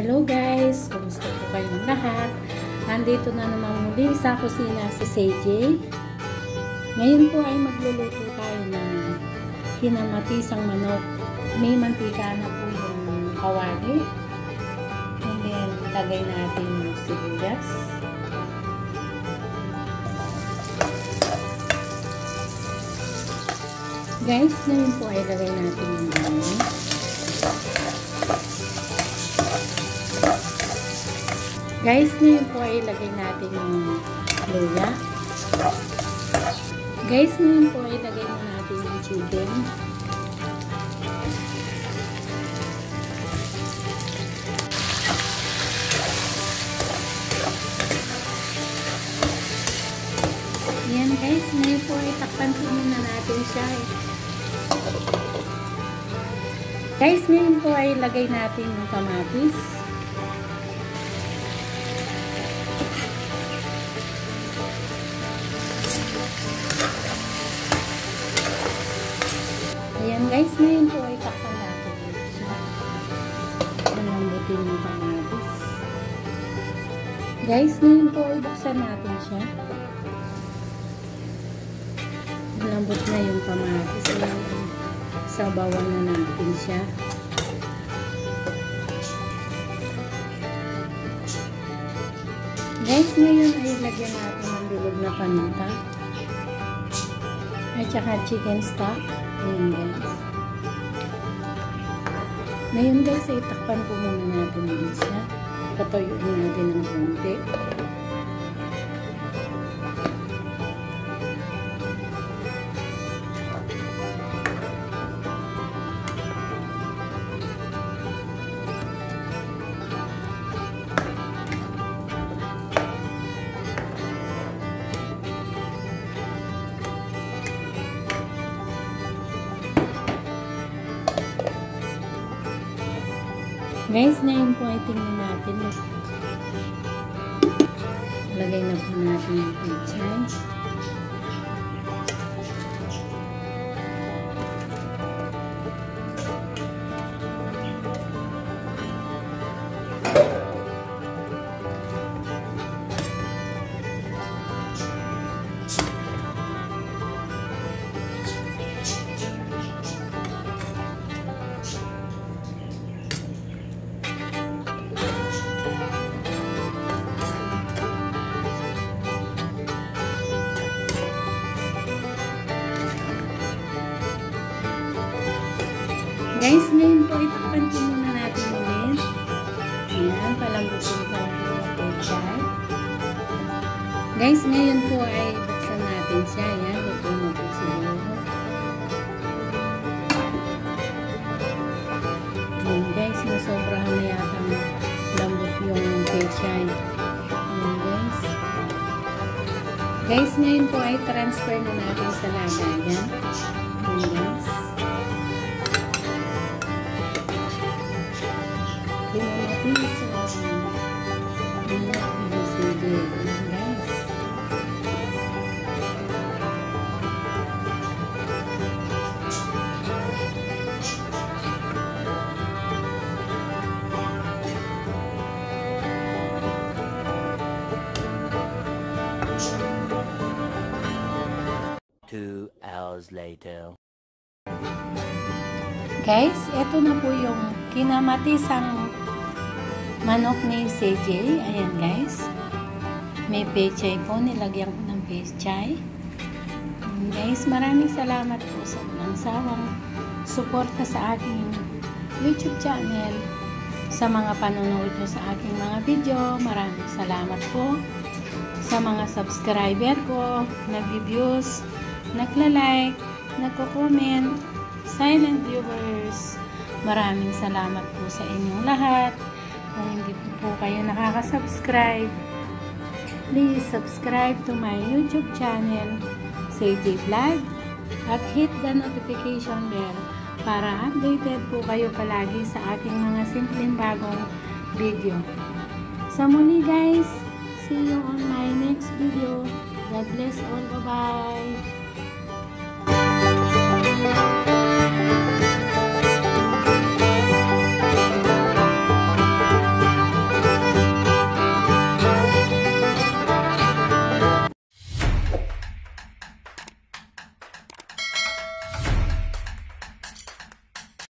Hello guys! Kumusta po kayong lahat? Nandito na naman muli sa kusina si CJ. Ngayon po ay magluluto tayo ng kinamatisang manok. May mantika na po yung kawali. And then, lagay natin yung sibuyas. Guys, ngayon po ay lagay natin yung onion. Guys, ngayon po ay ilagay natin yung luya. Guys, ngayon po ay ilagay na natin yung chicken. Yan guys, ngayon po ay takpan po muna natin siya. Guys, ngayon po ay ilagay natin yung kamatis. Ayan guys, ngayon po ay takpan natin siya. Malambutin yung kamatis. Guys, ngayon po ay buksan natin siya. Malambot na yung kamatis. Sabawan na natin siya. Guys, ngayon ay lagyan natin ng bilog na paminta. At saka chicken stock. Ayan guys. Ngayon guys, ay takpan po muna natin ulit siya. Patuyuin natin ng konti. Guys, ngayon po ay tingnan natin. Lagay na po natin yung pechay. Guys, ngayon po itakpan po muna natin ulit. Ayan, palambutin po yung pechay. Guys, ngayon po ay buksan natin siya. Ayan, luto mo po siguro. Ayan guys, nasobrahan na yata lambot yung pechay. Ayan guys. Guys, ngayon po ay transfer na natin sa lagayan. Ayan guys. Two hours later. Guys, ito na po yung kinamatisang manok ni CJ. Ayan guys. May pechay po. Nilagyan ko ng pechay. Guys, maraming salamat po sa walang sawang suporta sa aking YouTube channel. Sa mga panonood nyo sa aking mga video. Maraming salamat po. Sa mga subscriber ko, nag-views, nagla-like, nagko-comment, silent viewers. Maraming salamat po sa inyong lahat. Kung hindi po kayo nakaka-subscribe, please subscribe to my YouTube channel, CJ Vlog, at hit the notification bell para updated po kayo palagi sa aking mga simpleng bagong video. Sa muli guys, see you on my next video. God bless all. Bye-bye.